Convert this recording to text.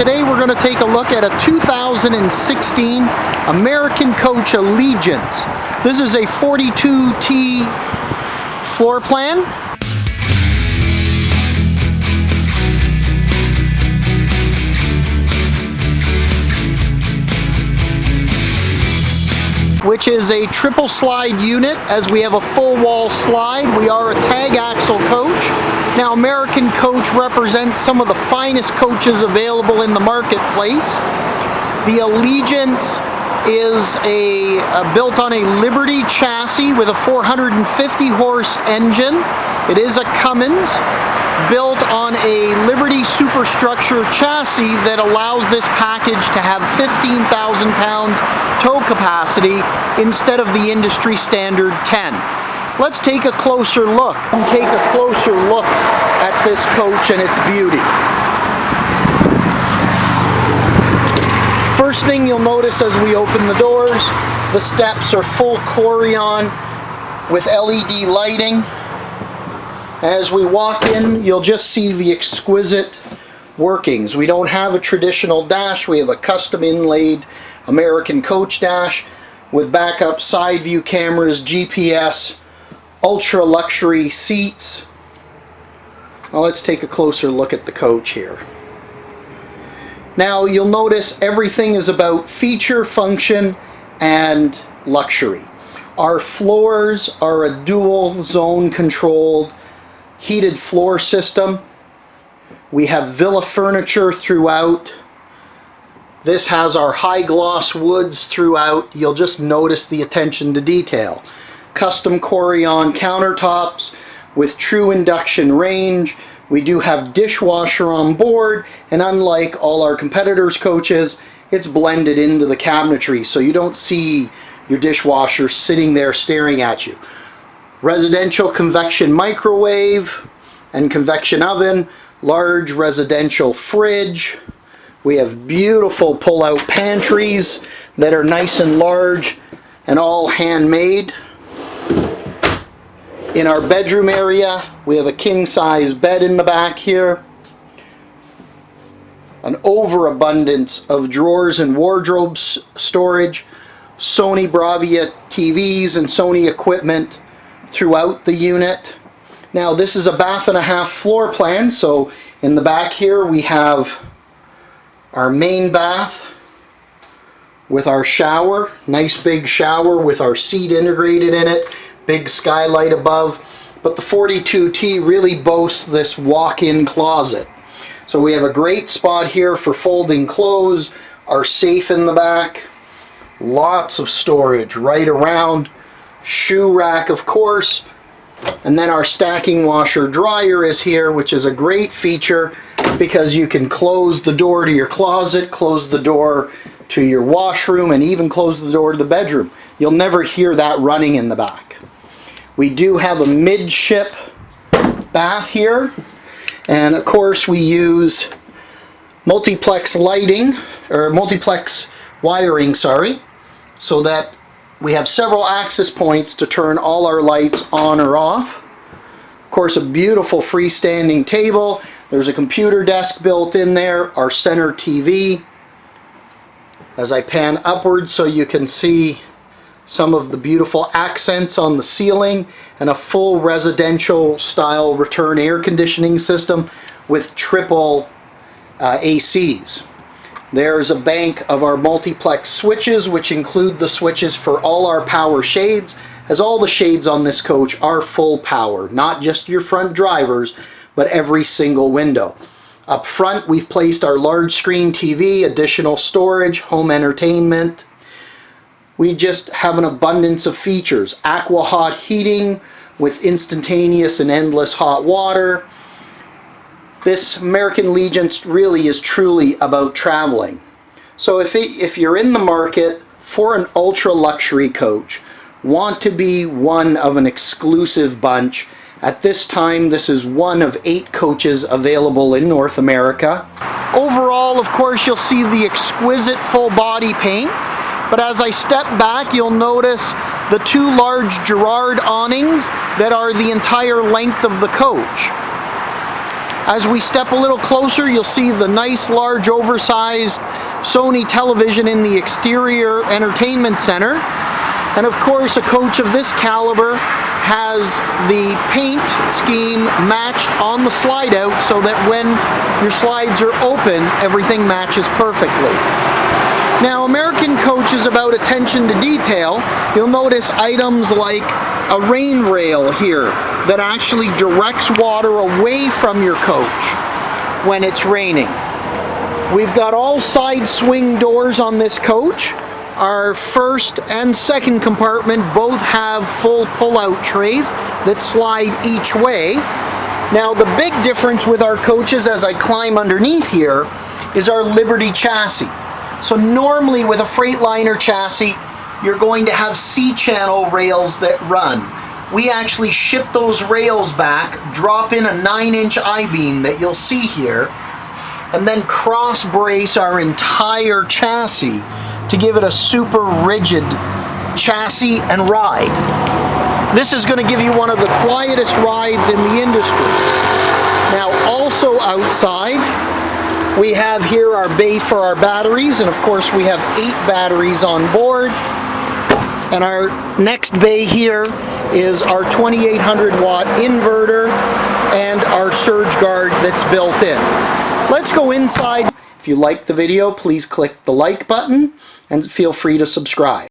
Today we're going to take a look at a 2016 American Coach Allegiance. This is a 42T floor plan. Which is a triple slide unit, as we have a full wall slide. We are a tag axle coach. Now, American Coach represents some of the finest coaches available in the marketplace. The Allegiance is built on a Liberty chassis with a 450 horse engine. It is a Cummins, built on a Liberty superstructure chassis that allows this package to have 15,000 pounds tow capacity instead of the industry standard 10. Let's take a closer look at this coach and its beauty. First thing you'll notice as we open the doors, the steps are full Corian with LED lighting. As we walk in, you'll just see the exquisite workings. We don't have a traditional dash, we have a custom inlaid American Coach dash with backup side view cameras, GPS, ultra luxury seats. Now let's take a closer look at the coach here. Now you'll notice everything is about feature, function, and luxury. Our floors are a dual zone controlled heated floor system. We have Villa furniture throughout. This has our high gloss woods throughout. You'll just notice the attention to detail. Custom Corian countertops with true induction range. We do have dishwasher on board, and unlike all our competitors' coaches, it's blended into the cabinetry, so you don't see your dishwasher sitting there staring at you. Residential convection microwave and convection oven, large residential fridge. We have beautiful pull-out pantries that are nice and large and all handmade. In our bedroom area, we have a king-size bed in the back here. An overabundance of drawers and wardrobe storage. Sony Bravia TVs and Sony equipment throughout the unit. Now this is a bath and a half floor plan, so in the back here we have our main bath with our shower, nice big shower with our seat integrated in it, big skylight above, but the 42T really boasts this walk-in closet. So we have a great spot here for folding clothes, our safe in the back, lots of storage right around, shoe rack of course, and then our stacking washer dryer is here, which is a great feature because you can close the door to your closet, close the door to your washroom, and even close the door to the bedroom. You'll never hear that running in the back. We do have a midship bath here, and of course we use multiplex lighting, or multiplex wiring, sorry, so that we have several access points to turn all our lights on or off. Of course, a beautiful freestanding table. There's a computer desk built in there, our center TV. As I pan upwards so you can see some of the beautiful accents on the ceiling, and a full residential style return air conditioning system with triple ACs. There's a bank of our multiplex switches, which include the switches for all our power shades, as all the shades on this coach are full power, not just your front drivers, but every single window. Up front, we've placed our large screen TV, additional storage, home entertainment. We just have an abundance of features. Aqua hot heating with instantaneous and endless hot water. This American Allegiance really is truly about traveling. So if you're in the market for an ultra luxury coach, want to be one of an exclusive bunch, at this time this is one of 8 coaches available in North America. Overall, of course, you'll see the exquisite full body paint, but as I step back, you'll notice the 2 large Girard awnings that are the entire length of the coach. As we step a little closer, you'll see the nice, large, oversized Sony television in the exterior entertainment center. And of course, a coach of this caliber has the paint scheme matched on the slide out so that when your slides are open, everything matches perfectly. Now, American coach is about attention to detail. You'll notice items like a rain rail here that actually directs water away from your coach when it's raining. We've got all side swing doors on this coach. Our first and second compartment both have full pull-out trays that slide each way. Now, the big difference with our coaches, as I climb underneath here, is our Liberty chassis. So normally with a Freightliner chassis, you're going to have C-channel rails that run. We actually ship those rails back, drop in a 9-inch I-beam that you'll see here, and then cross brace our entire chassis to give it a super rigid chassis and ride. This is going to give you one of the quietest rides in the industry. Now, also outside, we have here our bay for our batteries, and of course we have 8 batteries on board. And our next bay here is our 2800 watt inverter and our surge guard that's built in. Let's go inside. If you liked the video, please click the like button and feel free to subscribe.